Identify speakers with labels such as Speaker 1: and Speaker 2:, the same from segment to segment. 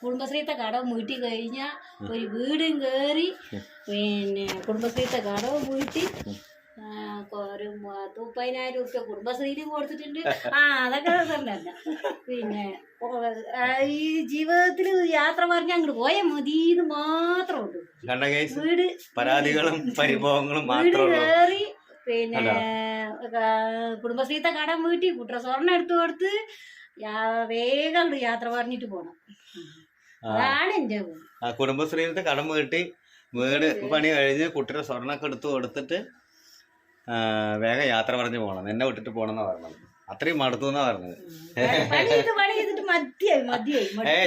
Speaker 1: കുടുംബശ്രീത്തെ കടം വീട്ടി കഴിഞ്ഞാൽ ഒരു വീടും കയറി പിന്നെ കുടുംബശ്രീത്തെ കടവും വീട്ടി ഒരു 30,000 റുപ്യ കുടുംബശ്രീയിലും കൊടുത്തിട്ടുണ്ട്. അതൊക്കെ തന്നെയല്ല. പിന്നെ ഈ ജീവിതത്തിൽ യാത്ര പറഞ്ഞാൽ അങ്ങോട്ട് പോയാൽ മതിന്ന് മാത്രമേ ഉള്ളൂ. വീട്
Speaker 2: പരാതികളും പരിഭവങ്ങളും
Speaker 1: വീട് കയറി പിന്നെ കുടുംബശ്രീത്തെ കടം വീട്ടി കുട്ട സ്വർണ്ണം എടുത്തു കൊടുത്ത് വേഗം യാത്ര പറഞ്ഞിട്ട് പോണം. അതാണ് എന്റെ
Speaker 2: കുടുംബശ്രീത്തെ കടം വീട്ടി വീട് പണി കഴിഞ്ഞ് കുട്ടിയുടെ സ്വർണ്ണൊക്കെ എടുത്തു കൊടുത്തിട്ട് വേഗം യാത്ര പറഞ്ഞു പോകണം. എന്നെ വിട്ടിട്ട് പോണെന്നാ പറഞ്ഞത്. അത്രയും മടുത്തു എന്നാ പറഞ്ഞത്.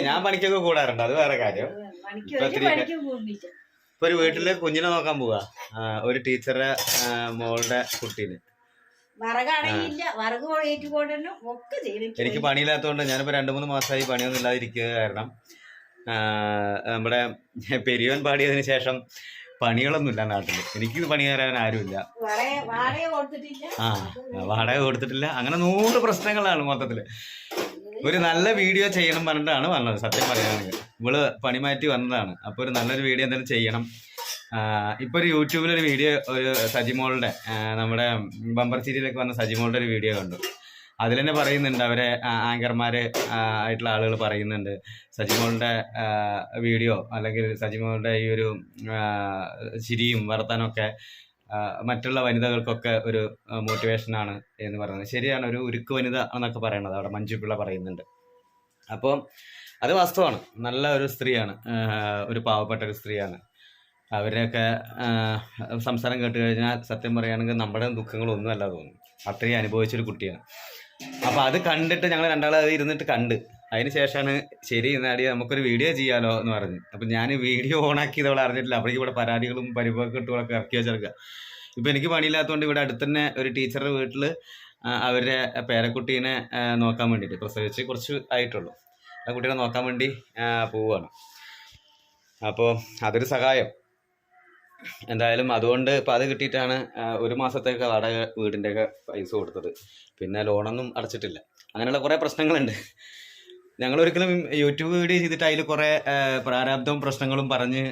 Speaker 2: ഞാൻ പണിക്കൊക്കെ കൂടാറുണ്ട്, അത് വേറെ കാര്യം. ഇപ്പൊ ഒരു വീട്ടില് കുഞ്ഞിനെ നോക്കാൻ പോവാ, ഒരു ടീച്ചറെ മോളുടെ കുട്ടീന്. എനിക്ക് പണിയില്ലാത്തതുകൊണ്ട് ഞാനിപ്പോ 2-3 മാസമായി പണിയൊന്നും ഇല്ലാതിരിക്കുക. കാരണം നമ്മുടെ പെരിയോൻ പാടിയതിനു ശേഷം പണികളൊന്നുമില്ല നാട്ടില്. എനിക്ക് പണി തരാൻ ആരുമില്ല. വാടക കൊടുത്തിട്ടില്ല. അങ്ങനെ 100 പ്രശ്നങ്ങളാണ് മൊത്തത്തില്. ഒരു നല്ല വീഡിയോ ചെയ്യണം പറഞ്ഞിട്ടാണ് വന്നത്. സത്യം പറയുകയാണെങ്കിൽ ഇവള് പണി മാറ്റി വന്നതാണ്. അപ്പൊ ഒരു നല്ലൊരു വീഡിയോ എന്തായാലും ചെയ്യണം. ഇപ്പൊ ഒരു യൂട്യൂബിലൊരു വീഡിയോ, ഒരു സജിമോളുടെ നമ്മുടെ ബമ്പർ സീരിയലൊക്കെ വന്ന സജിമോളുടെ ഒരു വീഡിയോ കണ്ടു. അതിൽ തന്നെ പറയുന്നുണ്ട്, അവരെ ആങ്കർമാര് ആയിട്ടുള്ള ആളുകൾ പറയുന്നുണ്ട്, സജിമോളുടെ വീഡിയോ അല്ലെങ്കിൽ സജിമോളുടെ ഈ ഒരു ചിരിയും വർത്താനമൊക്കെ മറ്റുള്ള വനിതകൾക്കൊക്കെ ഒരു മോട്ടിവേഷനാണ് എന്ന് പറയുന്നത്. ശരിയാണ്, ഒരു ഉരുക്ക് വനിത എന്നൊക്കെ പറയണത് അവിടെ മഞ്ജു പിള്ള പറയുന്നുണ്ട്. അപ്പോൾ അത് വാസ്തവമാണ്. നല്ല ഒരു സ്ത്രീയാണ്, ഒരു പാവപ്പെട്ട ഒരു സ്ത്രീയാണ്. അവരെയൊക്കെ സംസാരം കേട്ട് കഴിഞ്ഞാൽ സത്യം പറയുകയാണെങ്കിൽ നമ്മുടെ ദുഃഖങ്ങളൊന്നും അല്ല തോന്നുന്നു. അത്രയും അനുഭവിച്ചൊരു കുട്ടിയാണ്. അപ്പൊ അത് കണ്ടിട്ട് ഞങ്ങൾ രണ്ടാളും അത് ഇരുന്നിട്ട് കണ്ട്, അതിന് ശേഷമാണ് ശരി എന്നാടി നമുക്കൊരു വീഡിയോ ചെയ്യാലോ എന്ന് പറഞ്ഞു. അപ്പൊ ഞാൻ വീഡിയോ ഓണാക്കിയത് അവൾ അറിഞ്ഞിട്ടില്ല. അപ്പോഴേക്കും ഇവിടെ പരാതികളും പരിഭവക്കെട്ടുകളൊക്കെ ഇറക്കി വെച്ചെടുക്കുക. ഇപ്പൊ എനിക്ക് പണിയില്ലാത്തതുകൊണ്ട് ഇവിടെ അടുത്ത് തന്നെ ഒരു ടീച്ചറുടെ വീട്ടില് അവരുടെ പേരക്കുട്ടീനെ നോക്കാൻ വേണ്ടിയിട്ട്, പ്രസവിച്ച് കുറച്ച് ആയിട്ടുള്ളൂ, ആ കുട്ടീനെ നോക്കാൻ വേണ്ടി പോവുകയാണ്. അപ്പോൾ അതൊരു സഹായം എന്തായാലും. അതുകൊണ്ട് ഇപ്പം അത് കിട്ടിയിട്ടാണ് 1 മാസത്തേക്ക് വാടക വീടിൻ്റെയൊക്കെ പൈസ കൊടുത്തത്. പിന്നെ ലോണൊന്നും അടച്ചിട്ടില്ല. അങ്ങനെയുള്ള കുറേ പ്രശ്നങ്ങളുണ്ട്. ഞങ്ങളൊരിക്കലും യൂട്യൂബ് വീഡിയോ ചെയ്തിട്ട് അതിൽ കുറേ പ്രാരാബ്ദവും പ്രശ്നങ്ങളും പറഞ്ഞ്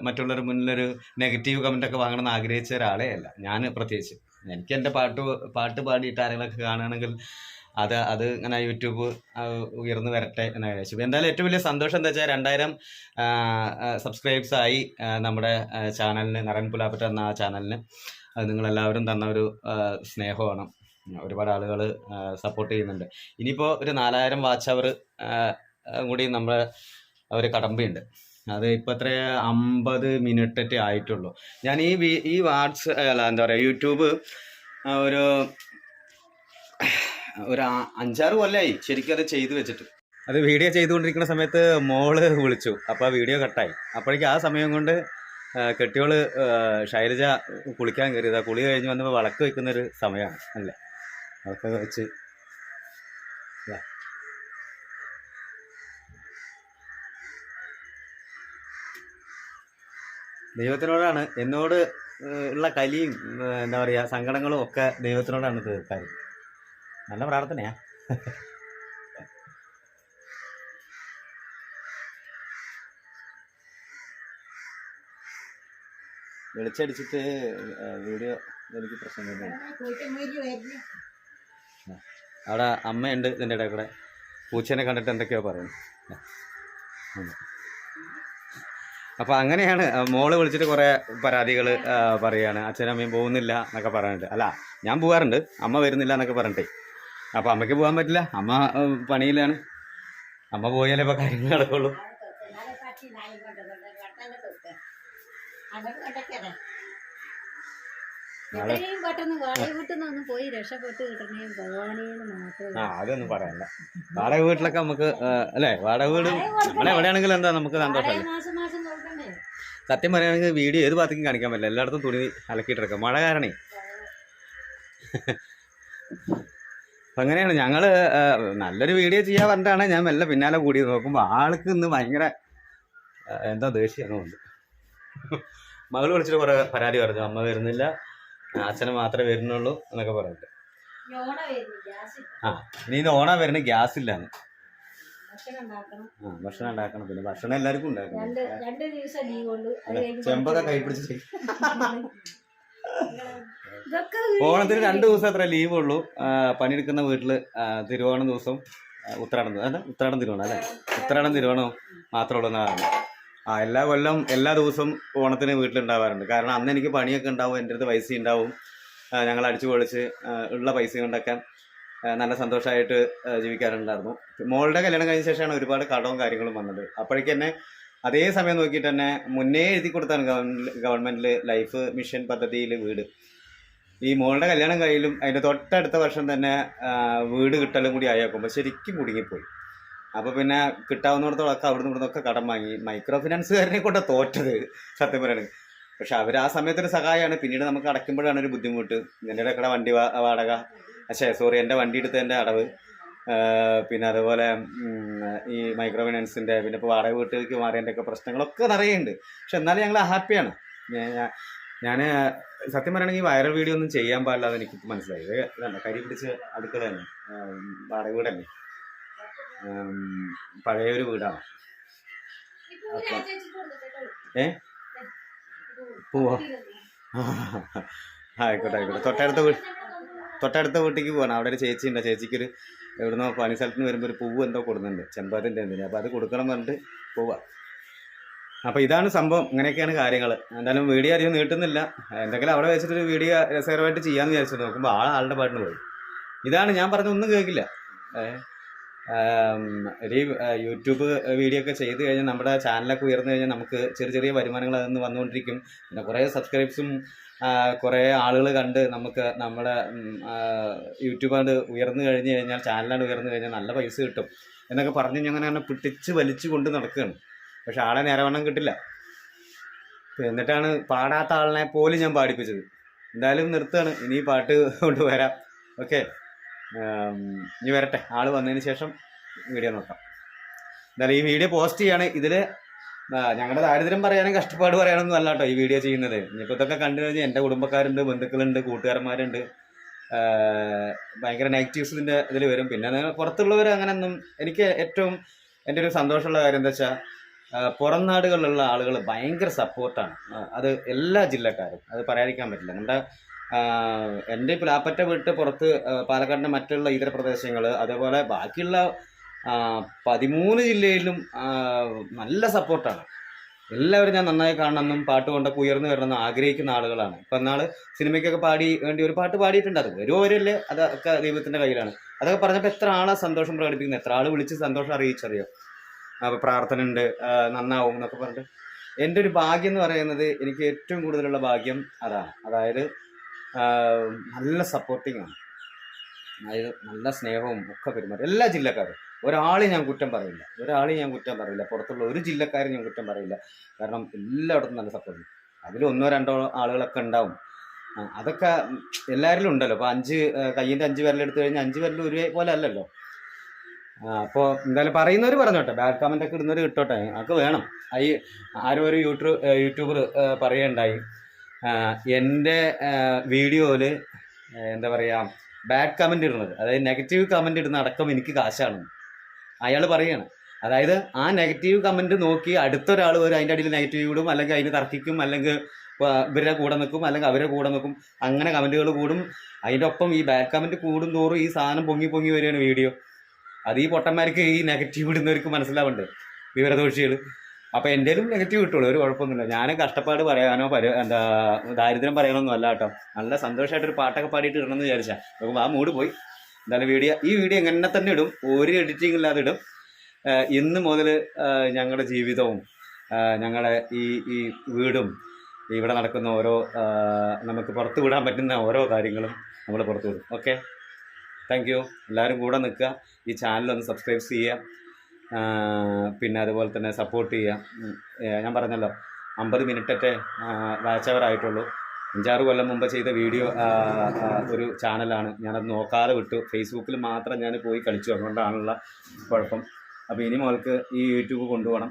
Speaker 2: മറ്റുള്ളവരുടെ മുന്നിലൊരു നെഗറ്റീവ് കമൻ്റൊക്കെ വാങ്ങണമെന്ന് ആഗ്രഹിച്ച ഒരാളേ അല്ല ഞാൻ. പ്രത്യേകിച്ച് എനിക്ക് എൻ്റെ പാട്ട് പാടിയിട്ട് ആരെങ്കിലൊക്കെ കാണുകയാണെങ്കിൽ അത് ഇങ്ങനെ യൂട്യൂബ് ഉയർന്നു വരട്ടെ എന്ന് വിചാരിച്ചു. എന്തായാലും ഏറ്റവും വലിയ സന്തോഷം എന്താ വെച്ചാൽ 2000 സബ്സ്ക്രൈബ്സ് ആയി നമ്മുടെ ചാനലിന്, നരൻ പുലാപ്പറ്റ എന്ന ആ ചാനലിന്. അത് നിങ്ങളെല്ലാവരും തന്ന ഒരു സ്നേഹമാണ്. ഒരുപാട് ആളുകൾ സപ്പോർട്ട് ചെയ്യുന്നുണ്ട്. ഇനിയിപ്പോൾ ഒരു 4000 വാച്ച് അവർ കൂടി നമ്മളെ ഒരു കടമ്പയുണ്ട്. അത് ഇപ്പോൾ എത്ര 50 മിനിറ്റ് ആയിട്ടുള്ളൂ. ഞാൻ ഈ എന്താ പറയുക, യൂട്യൂബ് ഒരു 5-6 കൊല്ലമായി ശരിക്കും അത് ചെയ്തു വെച്ചിട്ട്. അത് വീഡിയോ ചെയ്തുകൊണ്ടിരിക്കുന്ന സമയത്ത് മോള് വിളിച്ചു. അപ്പോൾ ആ വീഡിയോ കട്ടായി. അപ്പോഴേക്കും ആ സമയം കൊണ്ട് കെട്ടിയോള് ശൈലജ കുളിക്കാൻ കയറിയതാ. കുളി കഴിഞ്ഞ് വന്നപ്പോൾ വിളക്ക് വെക്കുന്നൊരു സമയമാണ് അല്ലേ. വിളക്ക് വെച്ച് ദൈവത്തിനോടാണ് എന്നോട് ഉള്ള കലിയും എന്താ പറയുക സങ്കടങ്ങളും ഒക്കെ ദൈവത്തിനോടാണ് തീർക്കാൻ. നല്ല പ്രാർത്ഥനയാ. വെളിച്ചടിച്ചിട്ട് വീഡിയോ എനിക്ക് പ്രശ്നം തന്നെയാണ്. അവിടെ അമ്മയുണ്ട് ഇതിൻ്റെ ഇടയിൽ കൂടെ. പൂച്ചേനെ കണ്ടിട്ട് എന്തൊക്കെയോ പറയുന്നു. അപ്പോൾ അങ്ങനെയാണ് മോള് വിളിച്ചിട്ട് കുറേ പരാതികൾ പറയുകയാണ്. അച്ഛനും അമ്മയും പോകുന്നില്ല എന്നൊക്കെ പറഞ്ഞിട്ട്. അല്ല, ഞാൻ പോകാറുണ്ട്, അമ്മ വരുന്നില്ല എന്നൊക്കെ പറഞ്ഞിട്ടേ. അപ്പോൾ അമ്മയ്ക്ക് പോകാൻ പറ്റില്ല, അമ്മ പണിയിലാണ്. അമ്മ പോയാലേ ഇപ്പോൾ കാര്യങ്ങൾ നടക്കുള്ളൂ. അതൊന്നും പറയാനില്ല. വാടക വീട്ടിലൊക്കെ നമുക്ക് അല്ലേ, വാടക വീട് നമ്മളെവിടെയാണെങ്കിലും എന്താ നമുക്ക് സന്തോഷമല്ലേ. സത്യം പറയുകയാണെങ്കിൽ വീഡിയോ ഏത് ഭാഗത്തേക്കും കാണിക്കാൻ പറ്റില്ല. എല്ലായിടത്തും തുണി അലക്കിയിട്ടിരിക്കാം മഴ കാരണേ. അങ്ങനെയാണ് ഞങ്ങൾ നല്ലൊരു വീഡിയോ ചെയ്യാൻ പറഞ്ഞിട്ടാണ് ഞാൻ മെല്ലെ പിന്നാലെ കൂടി. നോക്കുമ്പോൾ ആൾക്ക് ഇന്ന് ഭയങ്കര എന്താ ദേഷ്യമാണ്. മകൾ വിളിച്ചിട്ട് കുറേ പരാതി പറഞ്ഞു, അമ്മ വരുന്നില്ല, അച്ഛന് മാത്രമേ വരുന്നുള്ളൂ എന്നൊക്കെ പറഞ്ഞിട്ട്. ഇനി ഇത് ഓണ വരുന്ന ഗ്യാസ് ഇല്ലാന്ന്.
Speaker 1: ഭക്ഷണം ഉണ്ടാക്കണം.
Speaker 2: ഭക്ഷണം ഉണ്ടാക്കണം. പിന്നെ ഭക്ഷണം എല്ലാവർക്കും ഉണ്ടാക്കണം.
Speaker 1: രണ്ട് ദിവസം ലീവ് ഉള്ളു.
Speaker 2: ചെമ്പൊക്കെ കൈ പിടിച്ച് ഓണത്തിന് 2 ദിവസം അത്ര ലീവ് ഉള്ളൂ. പണിയെടുക്കുന്ന വീട്ടില് തിരുവോണം ദിവസം ഉത്രാടം തിരുവോണം അല്ലേ, ഉത്രാടം തിരുവോണം മാത്രമേ ഉള്ളൂ എന്നാണ്. എല്ലാ കൊല്ലം എല്ലാ ദിവസവും ഓണത്തിന് വീട്ടിലുണ്ടാവാറുണ്ട്. കാരണം അന്ന് എനിക്ക് പണിയൊക്കെ ഉണ്ടാവും, എൻ്റെ അടുത്ത് പൈസ ഉണ്ടാവും, ഞങ്ങൾ അടിച്ചു പൊളിച്ച് ഉള്ള പൈസ കൊണ്ടൊക്കെ നല്ല സന്തോഷമായിട്ട് ജീവിക്കാറുണ്ടായിരുന്നു. മോളുടെ കല്യാണം കഴിഞ്ഞ ശേഷമാണ് ഒരുപാട് കടവും കാര്യങ്ങളും വന്നത്. അപ്പോഴേക്ക് തന്നെ അതേ സമയം നോക്കിയിട്ട് തന്നെ മുന്നേ എഴുതി കൊടുത്താണ് ഗവൺമെൻറ്റിൽ ലൈഫ് മിഷൻ പദ്ധതിയിൽ വീട്. ഈ മോളുടെ കല്യാണം കഴിയലും അതിൻ്റെ തൊട്ടടുത്ത വർഷം തന്നെ വീട് കിട്ടലും കൂടി ആയേക്കുമ്പോൾ ശരിക്കും കുടുങ്ങിപ്പോയി. അപ്പോൾ പിന്നെ കിട്ടാവുന്നിടത്തോളൊക്കെ അവിടുന്ന് ഇവിടുന്നൊക്കെ കടം വാങ്ങി. മൈക്രോ ഫിനാൻസുകാരനെ കൊണ്ട് തോറ്റത് സത്യം പറയുന്നത്. പക്ഷെ അവർ ആ സമയത്തൊരു സഹായമാണ്. പിന്നീട് നമുക്ക് അടയ്ക്കുമ്പോഴാണ് ഒരു ബുദ്ധിമുട്ട്. എൻ്റെ ഇടയ്ക്കടെ വണ്ടി വാടക, എൻ്റെ വണ്ടി എടുത്തതിൻ്റെ അടവ്, പിന്നെ അതുപോലെ ഈ മൈക്രോ ഫിനാൻസിൻ്റെ, പിന്നെ ഇപ്പോൾ വാടക വീട്ടിലേക്ക് മാറിയതിൻ്റെ ഒക്കെ പ്രശ്നങ്ങളൊക്കെ നിറയുന്നുണ്ട്. പക്ഷെ എന്നാലും ഞങ്ങൾ ഹാപ്പിയാണ്. ഞാൻ സത്യം പറയുകയാണെങ്കിൽ വൈറൽ വീഡിയോ ഒന്നും ചെയ്യാൻ പാടില്ലാതെ എനിക്ക് മനസ്സിലായി. ഇതല്ല കരി പിടിച്ച് അടുക്കള തന്നെ, വാടക വീടല്ലേ, പഴയൊരു വീടാണ്. പോവാ ആയിക്കോട്ടെ. തൊട്ടടുത്ത വീട്ടിലേക്ക് പോകണം. അവിടെ ഒരു ചേച്ചി ഉണ്ട്. ചേച്ചിക്കൊരു എവിടുന്നോ പണി സ്ഥലത്ത് നിന്ന് വരുമ്പോൾ ഒരു പൂവ് എന്തോ കൊടുക്കുന്നുണ്ട്, ചെമ്പകത്തിൻ്റെ എന്തിനാ. അപ്പോൾ അത് കൊടുക്കണം പറഞ്ഞിട്ട് പോവാം. അപ്പോൾ ഇതാണ് സംഭവം. ഇങ്ങനെയൊക്കെയാണ് കാര്യങ്ങൾ. എന്തായാലും വീഡിയോ അധികം നീട്ടുന്നില്ല. എന്തെങ്കിലും അവിടെ വെച്ചിട്ടൊരു വീഡിയോ രസകരമായിട്ട് ചെയ്യാമെന്ന് വിചാരിച്ചിട്ട് നോക്കുമ്പോൾ ആളുടെ പാട്ടിന് പോയി. ഇതാണ് ഞാൻ പറഞ്ഞത്, ഒന്നും കേൾക്കില്ല. ഒരു യൂട്യൂബ് വീഡിയോ ഒക്കെ ചെയ്ത് കഴിഞ്ഞാൽ നമ്മുടെ ചാനലൊക്കെ ഉയർന്നു കഴിഞ്ഞാൽ നമുക്ക് ചെറിയ ചെറിയ വരുമാനങ്ങൾ അതിൽ വന്നുകൊണ്ടിരിക്കും. പിന്നെ കുറേ സബ്സ്ക്രൈബ്സും കുറേ ആളുകൾ കണ്ട് നമുക്ക് നമ്മുടെ യൂട്യൂബ് ഉയർന്നു കഴിഞ്ഞ് കഴിഞ്ഞാൽ, ചാനലാണ് ഉയർന്നു കഴിഞ്ഞാൽ നല്ല പൈസ കിട്ടും എന്നൊക്കെ പറഞ്ഞ് ഞാൻ അങ്ങനെ പിടിച്ച് വലിച്ചു കൊണ്ട് നടക്കുകയാണ്. പക്ഷെ ആളെ നേരവണ്ണം കിട്ടില്ല. എന്നിട്ടാണ് പാടാത്ത ആളിനെ പോലും ഞാൻ പാടിപ്പിച്ചത്. എന്തായാലും നിർത്തുകയാണ്. ഇനി പാട്ട് കൊണ്ടുവരാം. ഓക്കെ, ഇനി വരട്ടെ. ആൾ വന്നതിന് ശേഷം വീഡിയോ നോക്കാം. എന്തായാലും ഈ വീഡിയോ പോസ്റ്റ് ചെയ്യാണ്. ഇതിൽ ഞങ്ങളുടെ ദാരിദ്ര്യം പറയാനും കഷ്ടപ്പാട് പറയാനൊന്നും അല്ല കേട്ടോ ഈ വീഡിയോ ചെയ്യുന്നത്. ഇനിയിപ്പോൾ ഇതൊക്കെ കണ്ടു കഴിഞ്ഞാൽ എൻ്റെ കുടുംബക്കാരുണ്ട്, ബന്ധുക്കളുണ്ട്, കൂട്ടുകാരന്മാരുണ്ട്, ഭയങ്കര നെഗറ്റീവ്സ് ഇതിൻ്റെ ഇതിൽ വരും. പിന്നെ പുറത്തുള്ളവർ അങ്ങനെയൊന്നും. എനിക്ക് ഏറ്റവും എൻ്റെ ഒരു സന്തോഷമുള്ള കാര്യം എന്താ വെച്ചാൽ, പുറം നാടുകളിലുള്ള ആളുകൾ ഭയങ്കര സപ്പോർട്ടാണ്. അത് എല്ലാ ജില്ലക്കാരും, അത് പറയാതിരിക്കാൻ പറ്റില്ല. നമ്മുടെ എൻ്റെ പ്ലാപ്പറ്റ വിട്ട് പുറത്ത് പാലക്കാടിൻ്റെ മറ്റുള്ള ഇതര പ്രദേശങ്ങൾ, അതേപോലെ ബാക്കിയുള്ള 13 ജില്ലയിലും നല്ല സപ്പോർട്ടാണ്. എല്ലാവരും ഞാൻ നന്നായി കാണണമെന്നും പാട്ട് കൊണ്ടൊക്കെ ഉയർന്നു വരണമെന്നും ആഗ്രഹിക്കുന്ന ആളുകളാണ്. ഇപ്പം നാൾ സിനിമയ്ക്കൊക്കെ വേണ്ടി ഒരു പാട്ട് പാടിയിട്ടുണ്ട്. അത് വരുമല്ലേ, അതൊക്കെ ദൈവത്തിൻ്റെ കയ്യിലാണ്. അതൊക്കെ പറഞ്ഞപ്പോൾ എത്ര ആളാ സന്തോഷം പ്രകടിപ്പിക്കുന്നത്, എത്ര ആൾ വിളിച്ച് സന്തോഷം അറിയിച്ചറിയോ. അപ്പോൾ പ്രാർത്ഥന ഉണ്ട്, നന്നാവും എന്നൊക്കെ പറഞ്ഞിട്ട്. എൻ്റെ ഒരു ഭാഗ്യം എന്ന് പറയുന്നത്, എനിക്ക് ഏറ്റവും കൂടുതലുള്ള ഭാഗ്യം അതാണ്. അതായത് നല്ല സപ്പോർട്ടിങ് ആണ്, അതായത് നല്ല സ്നേഹവും ഒക്കെ പെരുമാറും എല്ലാ ജില്ലക്കാരും. ഒരാളെയും ഞാൻ കുറ്റം പറയില്ല. പുറത്തുള്ള ഒരു ജില്ലക്കാരും ഞാൻ കുറ്റം പറയില്ല. കാരണം എല്ലായിടത്തും നല്ല സപ്പോർട്ട്. അതിൽ 1-2 ആളുകളൊക്കെ ഉണ്ടാവും. അതൊക്കെ എല്ലാവരിലും ഉണ്ടല്ലോ. അപ്പോൾ കയ്യിൻ്റെ 5 വിരലെടുത്ത് കഴിഞ്ഞാൽ 5 വിരൽ ഒരു പോലെ അല്ലല്ലോ. അപ്പോൾ എന്തായാലും പറയുന്നവർ പറഞ്ഞോട്ടെ, ബാഡ് കമൻ്റ് ഒക്കെ ഇടുന്നവർ കിട്ടോട്ടെ, അതൊക്കെ വേണം. ആരും ഒരു യൂട്യൂബർ പറയുകയുണ്ടായി, എൻ്റെ വീഡിയോയിൽ എന്താ പറയുക, ബാഡ് കമൻ്റ് ഇടുന്നത്, അതായത് നെഗറ്റീവ് കമൻ്റ് ഇടുന്ന അടക്കം എനിക്ക് കാശാണ് അയാൾ പറയുകയാണ്. അതായത് ആ നെഗറ്റീവ് കമൻറ്റ് നോക്കി അടുത്തൊരാൾ വരും, അതിൻ്റെ അടിയിൽ നെഗറ്റീവ് ഇടും, അല്ലെങ്കിൽ അതിന് തർക്കിക്കും, അല്ലെങ്കിൽ ഇവരുടെ കൂടെ നിൽക്കും, അല്ലെങ്കിൽ അവരുടെ കൂടെ നിൽക്കും. അങ്ങനെ കമൻറ്റുകൾ കൂടും. അതിൻ്റെ ഒപ്പം ഈ ബാഡ് കമൻറ്റ് കൂടും തോറും ഈ സാധനം പൊങ്ങി വരികയാണ് വീഡിയോ. അത് ഈ പൊട്ടന്മാർക്ക്, ഈ നെഗറ്റീവ് ഇടുന്നവർക്ക് മനസ്സിലാവുന്നുണ്ട്, വിവരദോഷികൾ. അപ്പോൾ എൻ്റെലും നെഗറ്റീവ് കിട്ടുള്ളൂ, ഒരു കുഴപ്പമൊന്നുമില്ല. ഞാൻ കഷ്ടപ്പാട് പറയാനോ ദാരിദ്ര്യം പറയാനൊന്നും അല്ല കേട്ടോ. നല്ല സന്തോഷമായിട്ടൊരു പാട്ടൊക്കെ പാടിയിട്ട് ഇടണമെന്ന് വിചാരിച്ചാൽ നോക്കുമ്പോൾ ആ മൂഡ് പോയി. എന്തായാലും ഈ വീഡിയോ എങ്ങനെ തന്നെ ഇടും, ഒരു എഡിറ്റിംഗ് ഇല്ലാതെ ഇടും. ഇന്ന് മുതൽ ഞങ്ങളുടെ ജീവിതവും ഞങ്ങളുടെ ഈ വീടും ഇവിടെ നടക്കുന്ന ഓരോ നമുക്ക് പുറത്ത് വിടാൻ പറ്റുന്ന ഓരോ കാര്യങ്ങളും നമ്മൾ പുറത്ത് വിടും. Okay, thank you. എല്ലാവരും കൂടെ നിൽക്കുക. ഈ ചാനലൊന്ന് സബ്സ്ക്രൈബ് ചെയ്യുക, പിന്നെ അതുപോലെ തന്നെ സപ്പോർട്ട് ചെയ്യുക. ഞാൻ പറഞ്ഞല്ലോ 50 മിനിറ്റൊക്കെ വാച്ച് അവർ ആയിട്ടുള്ളൂ. 5-6 കൊല്ലം മുമ്പ് ചെയ്ത വീഡിയോ ഒരു ചാനലാണ്. ഞാനത് നോക്കാതെ വിട്ടു. ഫേസ്ബുക്കിൽ മാത്രം ഞാൻ പോയി കളിച്ചു, അതുകൊണ്ടാണുള്ള കുഴപ്പം. അപ്പോൾ ഇനി മുതൽക്ക് ഈ യൂട്യൂബ് കൊണ്ടുപോകണം.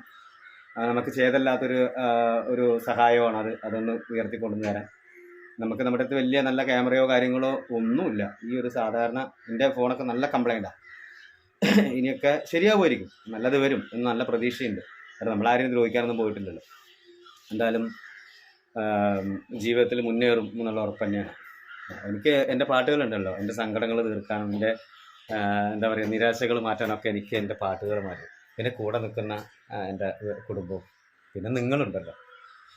Speaker 2: നമുക്ക് ചെയ്തല്ലാത്തൊരു സഹായമാണ് അതൊന്ന് ഉയർത്തിക്കൊണ്ടു വരാൻ. നമുക്ക് നമ്മുടെ അടുത്ത് വലിയ നല്ല ക്യാമറയോ കാര്യങ്ങളോ ഒന്നുമില്ല. ഈ ഒരു സാധാരണ എൻ്റെ ഫോണൊക്കെ നല്ല കംപ്ലൈൻറ്റാണ്. ഇനിയൊക്കെ ശരിയാവുമായിരിക്കും, നല്ലത് വരും എന്ന് നല്ല പ്രതീക്ഷയുണ്ട്. കാരണം നമ്മളാരും ദ്രോഹിക്കാനൊന്നും പോയിട്ടില്ലല്ലോ. എന്തായാലും ജീവിതത്തിൽ മുന്നേറും എന്നുള്ള ഉറപ്പ് തന്നെയാണ്. എനിക്ക് എൻ്റെ പാട്ടുകളുണ്ടല്ലോ, എൻ്റെ സങ്കടങ്ങൾ തീർക്കാനും എൻ്റെ എന്താ പറയുക നിരാശകൾ മാറ്റാനൊക്കെ എനിക്ക് എൻ്റെ പാട്ടുകൾ മതി. പിന്നെ കൂടെ നിൽക്കുന്ന എൻ്റെ കുടുംബവും പിന്നെ നിങ്ങളുണ്ടല്ലോ.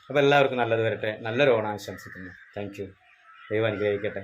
Speaker 2: അപ്പോൾ എല്ലാവർക്കും നല്ലത് വരട്ടെ. നല്ലൊരു ഓണം ആശംസിക്കുന്നു. Thank you. ദൈവം അനുഗ്രഹിക്കട്ടെ.